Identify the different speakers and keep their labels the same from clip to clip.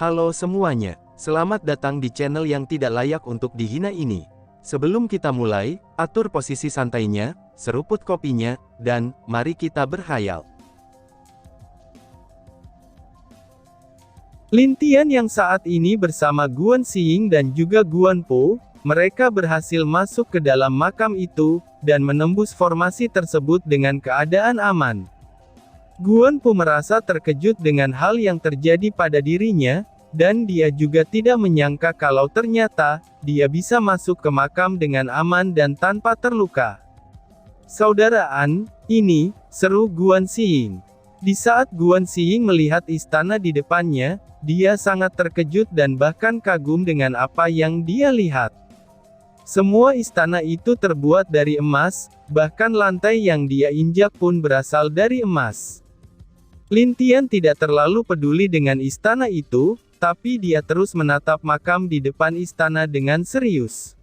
Speaker 1: Halo semuanya, selamat datang di channel yang tidak layak untuk dihina ini. Sebelum kita mulai, atur posisi santainya, seruput kopinya, dan mari kita berkhayal.
Speaker 2: Lin Tian yang saat ini bersama Guan Xiying dan juga Guan Po, mereka berhasil masuk ke dalam makam itu, dan menembus formasi tersebut dengan keadaan aman. Guan Po merasa terkejut dengan hal yang terjadi pada dirinya, dan dia juga tidak menyangka kalau ternyata, dia bisa masuk ke makam dengan aman dan tanpa terluka. "Saudaraan, ini," seru Guan Xiying. Di saat Guan Xiying melihat istana di depannya, dia sangat terkejut dan bahkan kagum dengan apa yang dia lihat. Semua istana itu terbuat dari emas, bahkan lantai yang dia injak pun berasal dari emas. Lin Tian tidak terlalu peduli dengan istana itu, tapi dia terus menatap makam di depan istana dengan serius.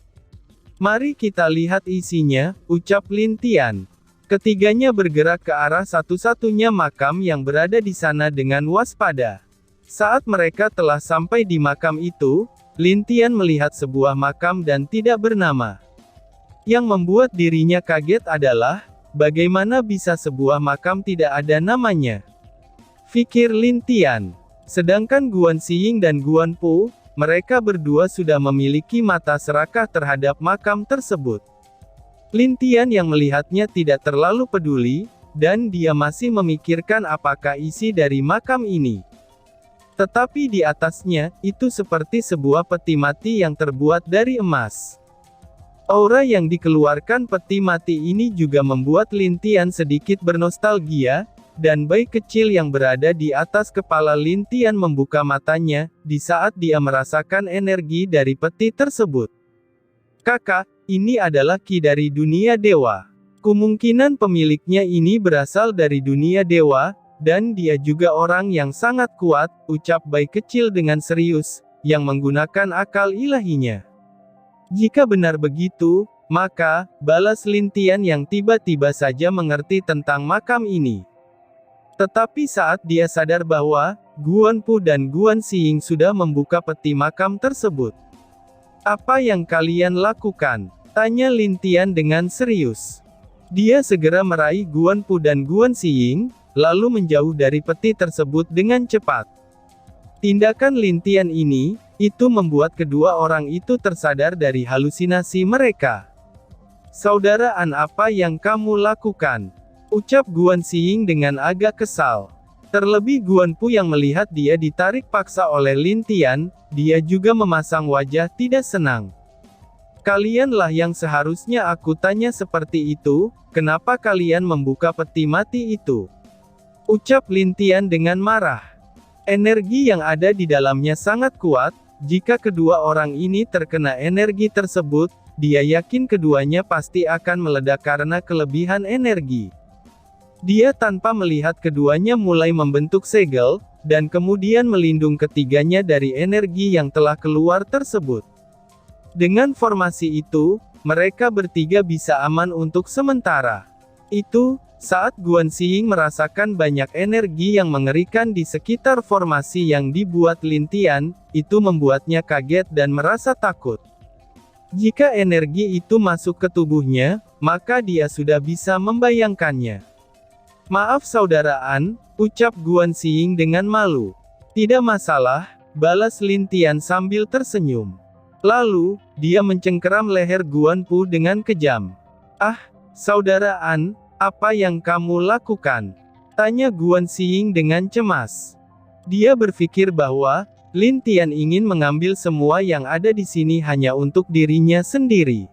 Speaker 2: "Mari kita lihat isinya," ucap Lin Tian. Ketiganya bergerak ke arah satu-satunya makam yang berada di sana dengan waspada. Saat mereka telah sampai di makam itu, Lin Tian melihat sebuah makam dan tidak bernama. Yang membuat dirinya kaget adalah, bagaimana bisa sebuah makam tidak ada namanya? Pikir Lin Tian. Sedangkan Guan Xiying dan Guan Po, mereka berdua sudah memiliki mata serakah terhadap makam tersebut. Lin Tian yang melihatnya tidak terlalu peduli, dan dia masih memikirkan apakah isi dari makam ini. Tetapi di atasnya, itu seperti sebuah peti mati yang terbuat dari emas. Aura yang dikeluarkan peti mati ini juga membuat Lin Tian sedikit bernostalgia, dan bayi kecil yang berada di atas kepala Lin Tian membuka matanya, di saat dia merasakan energi dari peti tersebut. "Kakak, ini adalah ki dari dunia dewa. Kemungkinan pemiliknya ini berasal dari dunia dewa, dan dia juga orang yang sangat kuat," ucap bayi kecil dengan serius, yang menggunakan akal ilahinya. "Jika benar begitu, maka," balas Lin Tian yang tiba-tiba saja mengerti tentang makam ini. Tetapi saat dia sadar bahwa, Guan Po dan Guan Xiying sudah membuka peti makam tersebut. "Apa yang kalian lakukan?" tanya Lin Tian dengan serius. Dia segera meraih Guan Po dan Guan Xiying, lalu menjauh dari peti tersebut dengan cepat. Tindakan Lin Tian ini, itu membuat kedua orang itu tersadar dari halusinasi mereka. "Saudaraan, apa yang kamu lakukan?" ucap Guan Xiying dengan agak kesal. Terlebih Guan Po yang melihat dia ditarik paksa oleh Lin Tian, dia juga memasang wajah tidak senang. "Kalianlah yang seharusnya aku tanya seperti itu, kenapa kalian membuka peti mati itu?" ucap Lin Tian dengan marah. Energi yang ada di dalamnya sangat kuat, jika kedua orang ini terkena energi tersebut, dia yakin keduanya pasti akan meledak karena kelebihan energi. Dia tanpa melihat keduanya mulai membentuk segel, dan kemudian melindung ketiganya dari energi yang telah keluar tersebut. Dengan formasi itu, mereka bertiga bisa aman untuk sementara. Saat Guan Xiying merasakan banyak energi yang mengerikan di sekitar formasi yang dibuat Lin Tian, itu membuatnya kaget dan merasa takut. Jika energi itu masuk ke tubuhnya, maka dia sudah bisa membayangkannya. "Maaf saudaraan," ucap Guan Xiying dengan malu. "Tidak masalah," balas Lin Tian sambil tersenyum. Lalu, dia mencengkeram leher Guan Po dengan kejam. "Ah, saudaraan, apa yang kamu lakukan?" tanya Guan Xiying dengan cemas. Dia berpikir bahwa, Lin Tian ingin mengambil semua yang ada di sini hanya untuk dirinya sendiri.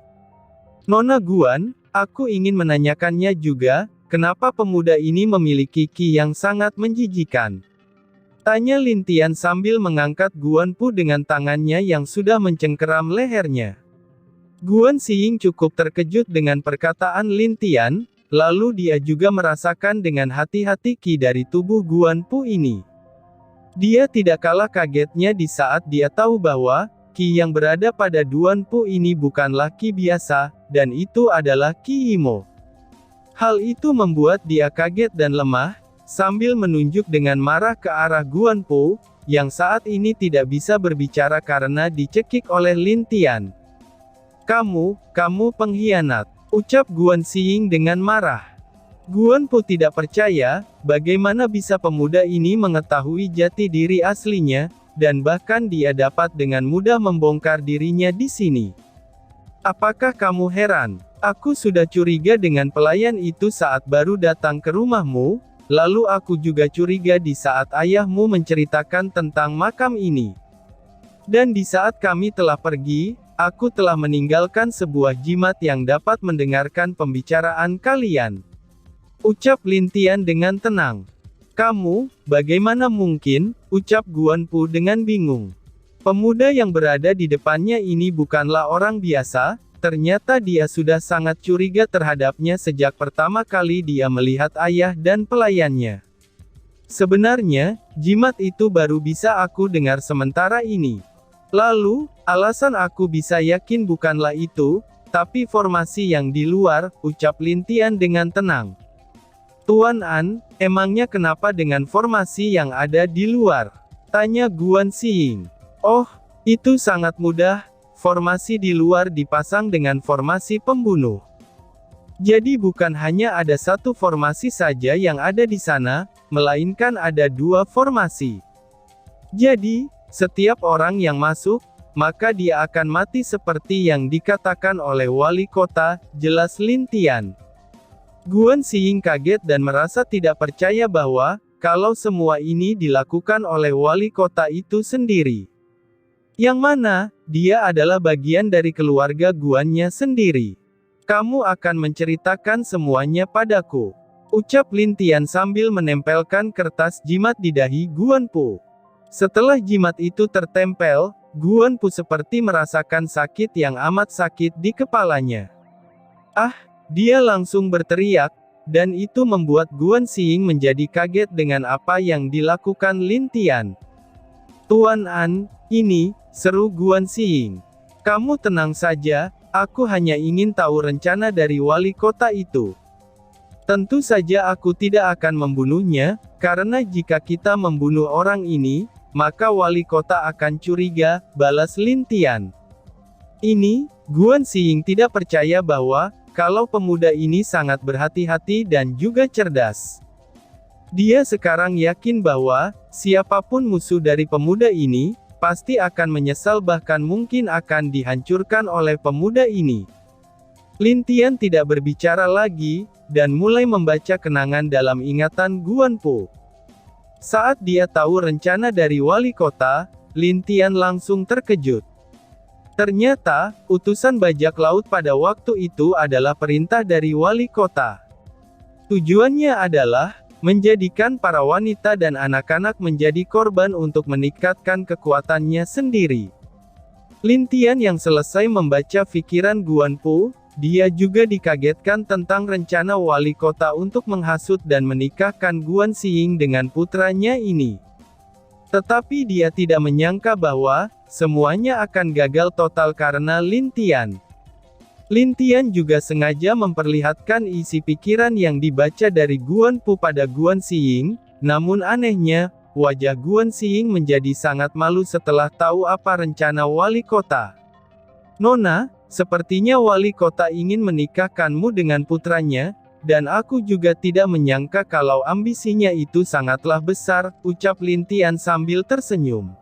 Speaker 2: "Nona Guan, aku ingin menanyakannya juga, kenapa pemuda ini memiliki ki yang sangat menjijikan?" tanya Lin Tian sambil mengangkat Guan Po dengan tangannya yang sudah mencengkeram lehernya. Guan Xiying cukup terkejut dengan perkataan Lin Tian, lalu dia juga merasakan dengan hati-hati ki dari tubuh Guan Po ini. Dia tidak kalah kagetnya di saat dia tahu bahwa, ki yang berada pada Guan Po ini bukanlah ki biasa, dan itu adalah ki Imo. Hal itu membuat dia kaget dan lemah, sambil menunjuk dengan marah ke arah Guan Po, yang saat ini tidak bisa berbicara karena dicekik oleh Lin Tian. Kamu pengkhianat, ucap Guan Xiying dengan marah. Guan Po tidak percaya, bagaimana bisa pemuda ini mengetahui jati diri aslinya, dan bahkan dia dapat dengan mudah membongkar dirinya di sini. Apakah kamu heran? Aku sudah curiga dengan pelayan itu saat baru datang ke rumahmu, lalu aku juga curiga di saat ayahmu menceritakan tentang makam ini. Dan di saat kami telah pergi, aku telah meninggalkan sebuah jimat yang dapat mendengarkan pembicaraan kalian. Ucap Lin Tian dengan tenang. Kamu, bagaimana mungkin, ucap Guan Pu dengan bingung. Pemuda yang berada di depannya ini bukanlah orang biasa, ternyata dia sudah sangat curiga terhadapnya sejak pertama kali dia melihat ayah dan pelayannya. Sebenarnya, jimat itu baru bisa aku dengar sementara ini. Lalu, alasan aku bisa yakin bukanlah itu, tapi formasi yang di luar, ucap Lin Tian dengan tenang. Tuan An, emangnya kenapa dengan formasi yang ada di luar? Tanya Guan Xiying. Oh, itu sangat mudah, formasi di luar dipasang dengan formasi pembunuh. Jadi bukan hanya ada satu formasi saja yang ada di sana, melainkan ada dua formasi. Jadi, setiap orang yang masuk, maka dia akan mati seperti yang dikatakan oleh wali kota, jelas Lin Tian. Guan Xiying kaget dan merasa tidak percaya bahwa, kalau semua ini dilakukan oleh wali kota itu sendiri. Yang mana, dia adalah bagian dari keluarga Guannya sendiri. Kamu akan menceritakan semuanya padaku. Ucap Lin Tian sambil menempelkan kertas jimat di dahi Guan Pu. Setelah jimat itu tertempel, Guan Pu seperti merasakan sakit yang amat sakit di kepalanya. Dia langsung berteriak, dan itu membuat Guan Xiying menjadi kaget dengan apa yang dilakukan Lin Tian. Tuan An, ini, seru Guan Xiying. Kamu tenang saja, aku hanya ingin tahu rencana dari wali kota itu. Tentu saja aku tidak akan membunuhnya, karena jika kita membunuh orang ini, maka wali kota akan curiga, balas Lin Tian. Ini, Guan Xiying tidak percaya bahwa, kalau pemuda ini sangat berhati-hati dan juga cerdas. Dia sekarang yakin bahwa, siapapun musuh dari pemuda ini, pasti akan menyesal bahkan mungkin akan dihancurkan oleh pemuda ini. Lin Tian tidak berbicara lagi, dan mulai membaca kenangan dalam ingatan Guan Pu. Saat dia tahu rencana dari wali kota, Lin Tian langsung terkejut. Ternyata, utusan bajak laut pada waktu itu adalah perintah dari wali kota. Tujuannya adalah, menjadikan para wanita dan anak-anak menjadi korban untuk meningkatkan kekuatannya sendiri. Lin Tian yang selesai membaca pikiran Guan Pu, dia juga dikagetkan tentang rencana wali kota untuk menghasut dan menikahkan Guan Xiying dengan putranya ini. Tetapi dia tidak menyangka bahwa, semuanya akan gagal total karena Lin Tian. Lin Tian juga sengaja memperlihatkan isi pikiran yang dibaca dari Guan Pu pada Guan Xiying, namun anehnya, wajah Guan Xiying menjadi sangat malu setelah tahu apa rencana wali kota. Nona, sepertinya wali kota ingin menikahkanmu dengan putranya, dan aku juga tidak menyangka kalau ambisinya itu sangatlah besar, ucap Lin Tian sambil tersenyum.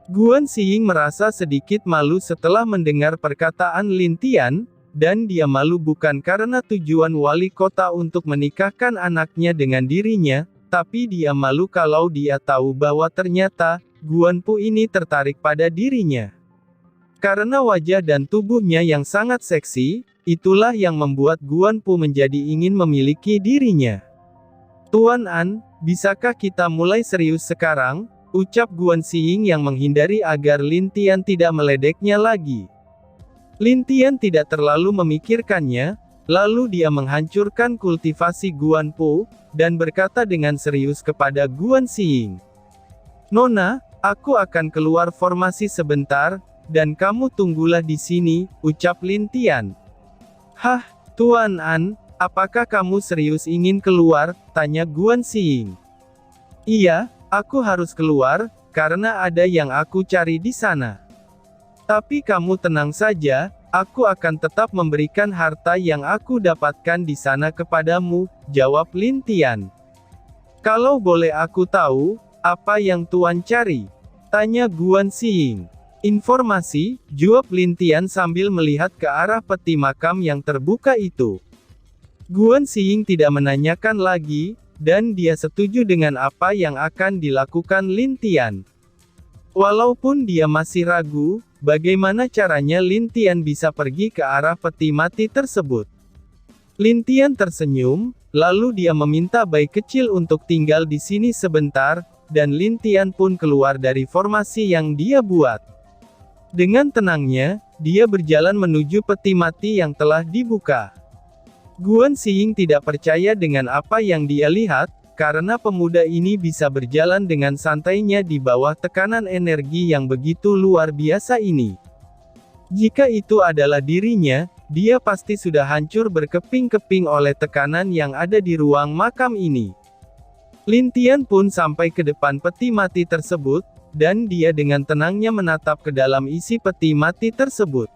Speaker 2: Guan Xiying merasa sedikit malu setelah mendengar perkataan Lin Tian, dan dia malu bukan karena tujuan wali kota untuk menikahkan anaknya dengan dirinya, tapi dia malu kalau dia tahu bahwa ternyata, Guan Pu ini tertarik pada dirinya. Karena wajah dan tubuhnya yang sangat seksi, itulah yang membuat Guan Pu menjadi ingin memiliki dirinya. Tuan An, bisakah kita mulai serius sekarang? Ucap Guan Xiying yang menghindari agar Lin Tian tidak meledeknya lagi. Lin Tian tidak terlalu memikirkannya, lalu dia menghancurkan kultivasi Guan Pu, dan berkata dengan serius kepada Guan Xiying. Nona, aku akan keluar formasi sebentar, dan kamu tunggulah di sini, ucap Lin Tian. Hah, Tuan An, apakah kamu serius ingin keluar? Tanya Guan Xiying. Iya, aku harus keluar, karena ada yang aku cari di sana. Tapi kamu tenang saja, aku akan tetap memberikan harta yang aku dapatkan di sana kepadamu, jawab Lin Tian. Kalau boleh aku tahu, apa yang Tuan cari? Tanya Guan Xiying. Informasi, jawab Lin Tian sambil melihat ke arah peti makam yang terbuka itu. Guan Xiying tidak menanyakan lagi, dan dia setuju dengan apa yang akan dilakukan Lin Tian. Walaupun dia masih ragu, bagaimana caranya Lin Tian bisa pergi ke arah peti mati tersebut. Lin Tian tersenyum, lalu dia meminta bayi kecil untuk tinggal di sini sebentar, dan Lin Tian pun keluar dari formasi yang dia buat. Dengan tenangnya, dia berjalan menuju peti mati yang telah dibuka. Guan Xiying tidak percaya dengan apa yang dia lihat, karena pemuda ini bisa berjalan dengan santainya di bawah tekanan energi yang begitu luar biasa ini. Jika itu adalah dirinya, dia pasti sudah hancur berkeping-keping oleh tekanan yang ada di ruang makam ini. Lin Tian pun sampai ke depan peti mati tersebut, dan dia dengan tenangnya menatap ke dalam isi peti mati tersebut.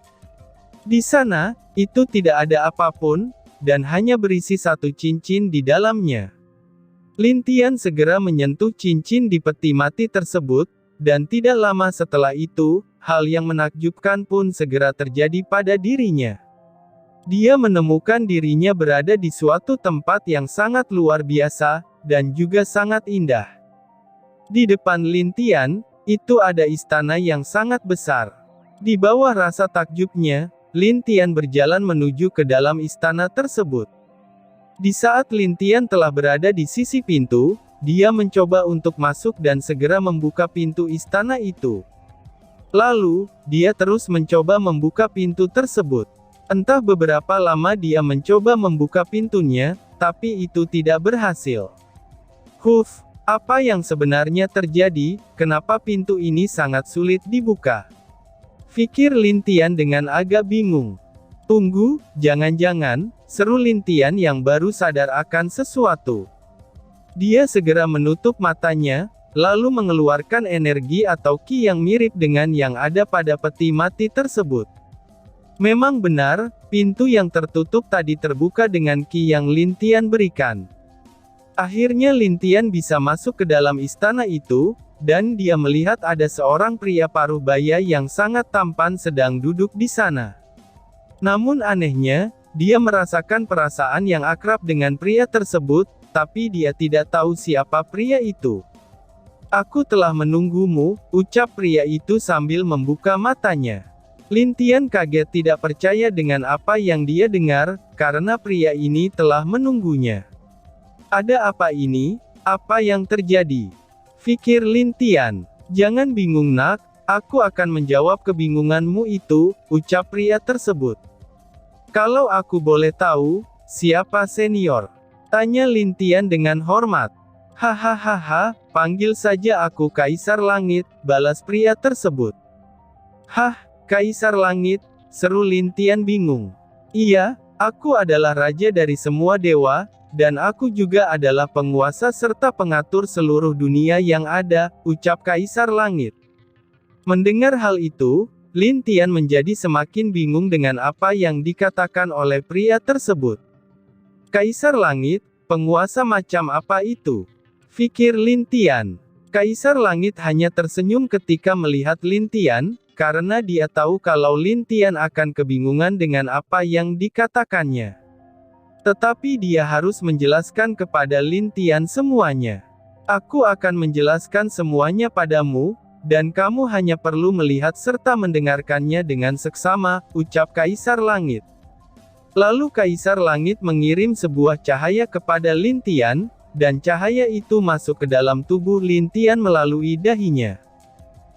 Speaker 2: Di sana, itu tidak ada apapun, dan hanya berisi satu cincin di dalamnya. Lin Tian segera menyentuh cincin di peti mati tersebut, dan tidak lama setelah itu, hal yang menakjubkan pun segera terjadi pada dirinya. Dia menemukan dirinya berada di suatu tempat yang sangat luar biasa, dan juga sangat indah. Di depan Lin Tian, itu ada istana yang sangat besar. Di bawah rasa takjubnya, Lin Tian berjalan menuju ke dalam istana tersebut. Di saat Lin Tian telah berada di sisi pintu, dia mencoba untuk masuk dan segera membuka pintu istana itu. Lalu, dia terus mencoba membuka pintu tersebut. Entah beberapa lama dia mencoba membuka pintunya, tapi itu tidak berhasil. Apa yang sebenarnya terjadi? Kenapa pintu ini sangat sulit dibuka? Pikir Lin Tian dengan agak bingung. Tunggu, jangan-jangan, seru Lin Tian yang baru sadar akan sesuatu. Dia segera menutup matanya, lalu mengeluarkan energi atau ki yang mirip dengan yang ada pada peti mati tersebut. Memang benar, pintu yang tertutup tadi terbuka dengan ki yang Lin Tian berikan. Akhirnya Lin Tian bisa masuk ke dalam istana itu, dan dia melihat ada seorang pria paruh baya yang sangat tampan sedang duduk di sana. Namun anehnya, dia merasakan perasaan yang akrab dengan pria tersebut, tapi dia tidak tahu siapa pria itu. Aku telah menunggumu, ucap pria itu sambil membuka matanya. Lin Tian kaget tidak percaya dengan apa yang dia dengar, karena pria ini telah menunggunya. Ada apa ini? Apa yang terjadi? Pikir Lin Tian. Jangan bingung nak, aku akan menjawab kebingunganmu itu, ucap pria tersebut. Kalau aku boleh tahu, siapa senior? Tanya Lin Tian dengan hormat. Hahaha, panggil saja aku Kaisar Langit, balas pria tersebut. Hah, Kaisar Langit, seru Lin Tian bingung. Iya, aku adalah raja dari semua dewa, dan aku juga adalah penguasa serta pengatur seluruh dunia yang ada, ucap Kaisar Langit. Mendengar hal itu, Lin Tian menjadi semakin bingung dengan apa yang dikatakan oleh pria tersebut. Kaisar Langit, penguasa macam apa itu? Pikir Lin Tian. Kaisar Langit hanya tersenyum ketika melihat Lin Tian, karena dia tahu kalau Lin Tian akan kebingungan dengan apa yang dikatakannya. Tetapi dia harus menjelaskan kepada Lin Tian semuanya. Aku akan menjelaskan semuanya padamu, dan kamu hanya perlu melihat serta mendengarkannya dengan seksama, ucap Kaisar Langit. Lalu Kaisar Langit mengirim sebuah cahaya kepada Lin Tian, dan cahaya itu masuk ke dalam tubuh Lin Tian melalui dahinya.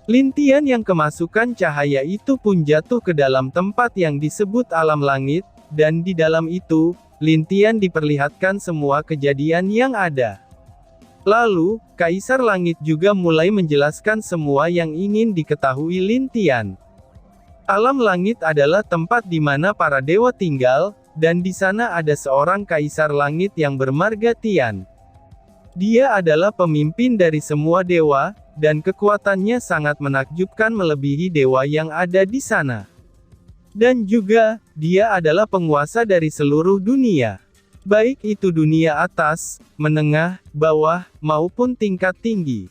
Speaker 2: Lin Tian yang kemasukan cahaya itu pun jatuh ke dalam tempat yang disebut alam langit, dan di dalam itu, Lin Tian diperlihatkan semua kejadian yang ada. Lalu, Kaisar Langit juga mulai menjelaskan semua yang ingin diketahui Lin Tian. Alam langit adalah tempat di mana para dewa tinggal, dan di sana ada seorang Kaisar Langit yang bermarga Tian. Dia adalah pemimpin dari semua dewa, dan kekuatannya sangat menakjubkan melebihi dewa yang ada di sana. Dan juga, dia adalah penguasa dari seluruh dunia. Baik itu dunia atas, menengah, bawah, maupun tingkat tinggi.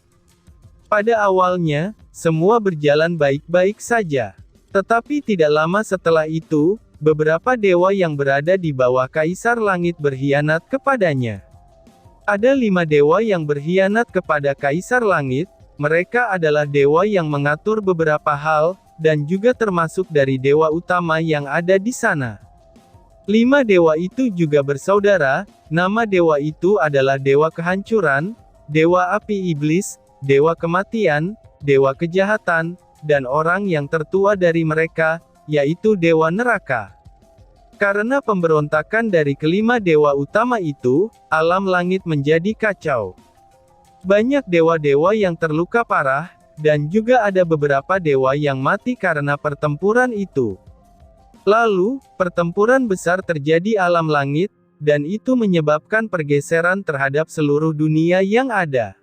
Speaker 2: Pada awalnya, semua berjalan baik-baik saja. Tetapi tidak lama setelah itu, beberapa dewa yang berada di bawah Kaisar Langit berkhianat kepadanya. Ada 5 dewa yang berkhianat kepada Kaisar Langit. Mereka adalah dewa yang mengatur beberapa hal, dan juga termasuk dari dewa utama yang ada di sana. 5 dewa itu juga bersaudara. Nama dewa itu adalah dewa kehancuran, dewa api iblis, dewa kematian, dewa kejahatan, dan orang yang tertua dari mereka, yaitu dewa neraka. Karena pemberontakan dari kelima dewa utama itu, alam langit menjadi kacau. Banyak dewa-dewa yang terluka parah, dan juga ada beberapa dewa yang mati karena pertempuran itu. Lalu, pertempuran besar terjadi alam langit, dan itu menyebabkan pergeseran terhadap seluruh dunia yang ada.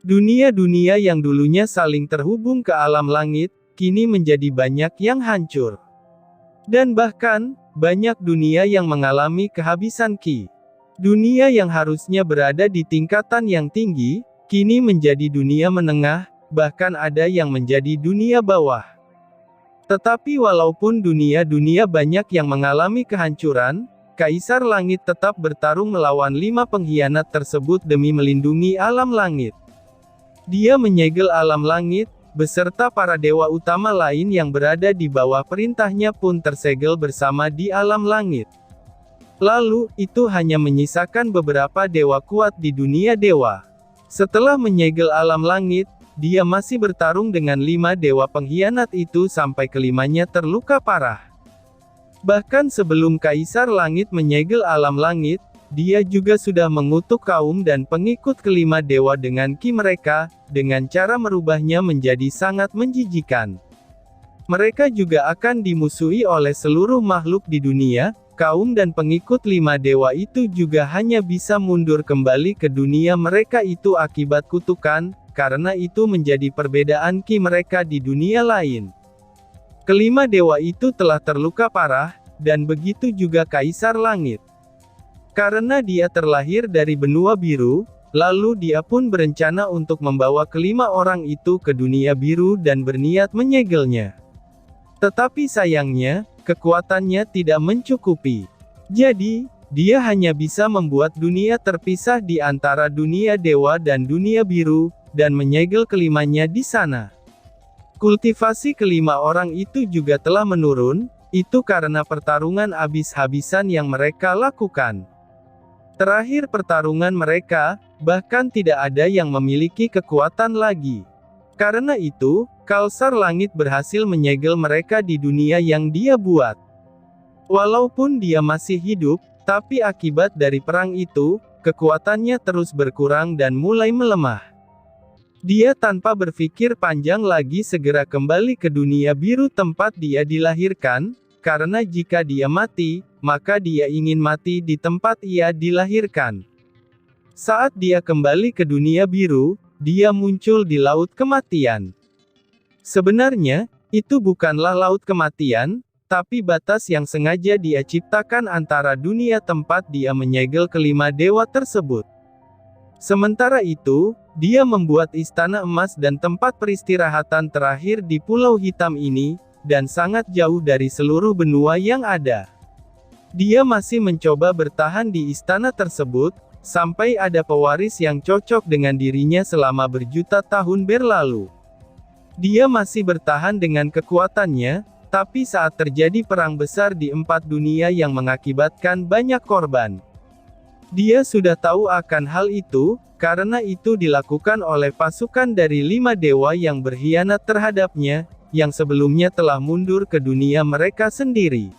Speaker 2: Dunia-dunia yang dulunya saling terhubung ke alam langit, kini menjadi banyak yang hancur. Dan bahkan, banyak dunia yang mengalami kehabisan ki. Dunia yang harusnya berada di tingkatan yang tinggi, kini menjadi dunia menengah, bahkan ada yang menjadi dunia bawah. Tetapi walaupun dunia-dunia banyak yang mengalami kehancuran, Kaisar Langit tetap bertarung melawan 5 pengkhianat tersebut demi melindungi alam langit. Dia menyegel alam langit, beserta para dewa utama lain yang berada di bawah perintahnya pun tersegel bersama di alam langit. Lalu, itu hanya menyisakan beberapa dewa kuat di dunia dewa. Setelah menyegel alam langit, dia masih bertarung dengan 5 dewa pengkhianat itu sampai kelimanya terluka parah. Bahkan sebelum Kaisar Langit menyegel alam langit, dia juga sudah mengutuk kaum dan pengikut kelima dewa dengan ki mereka, dengan cara merubahnya menjadi sangat menjijikan. Mereka juga akan dimusuhi oleh seluruh makhluk di dunia. Kaum dan pengikut 5 dewa itu juga hanya bisa mundur kembali ke dunia mereka itu akibat kutukan, karena itu menjadi perbedaan ki mereka di dunia lain. Kelima dewa itu telah terluka parah, dan begitu juga Kaisar Langit. Karena dia terlahir dari benua biru, lalu dia pun berencana untuk membawa kelima orang itu ke dunia biru dan berniat menyegelnya. Tetapi sayangnya, kekuatannya tidak mencukupi. Jadi, dia hanya bisa membuat dunia terpisah di antara dunia dewa dan dunia biru, dan menyegel kelimanya di sana. Kultivasi kelima orang itu juga telah menurun, itu karena pertarungan habis-habisan yang mereka lakukan. Terakhir pertarungan mereka, bahkan tidak ada yang memiliki kekuatan lagi. Karena itu, Kaisar Langit berhasil menyegel mereka di dunia yang dia buat. Walaupun dia masih hidup, tapi akibat dari perang itu, kekuatannya terus berkurang dan mulai melemah. Dia tanpa berpikir panjang lagi segera kembali ke dunia biru tempat dia dilahirkan, karena jika dia mati, maka dia ingin mati di tempat ia dilahirkan. Saat dia kembali ke dunia biru, dia muncul di Laut Kematian. Sebenarnya, itu bukanlah Laut Kematian, tapi batas yang sengaja dia ciptakan antara dunia tempat dia menyegel kelima dewa tersebut. Sementara itu, dia membuat istana emas dan tempat peristirahatan terakhir di Pulau Hitam ini, dan sangat jauh dari seluruh benua yang ada. Dia masih mencoba bertahan di istana tersebut, sampai ada pewaris yang cocok dengan dirinya selama berjuta tahun berlalu. Dia masih bertahan dengan kekuatannya, tapi saat terjadi perang besar di 4 dunia yang mengakibatkan banyak korban. Dia sudah tahu akan hal itu, karena itu dilakukan oleh pasukan dari 5 dewa yang berkhianat terhadapnya, yang sebelumnya telah mundur ke dunia mereka sendiri.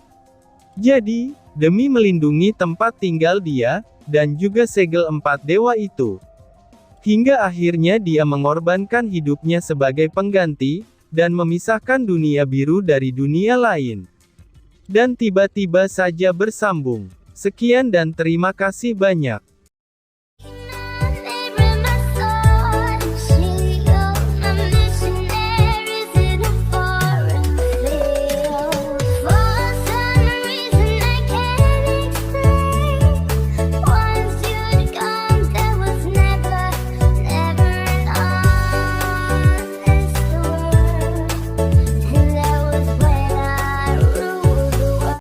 Speaker 2: Jadi, demi melindungi tempat tinggal dia, dan juga segel 4 dewa itu. Hingga akhirnya dia mengorbankan hidupnya sebagai pengganti, dan memisahkan dunia biru dari dunia lain. Dan tiba-tiba saja bersambung. Sekian dan terima kasih banyak.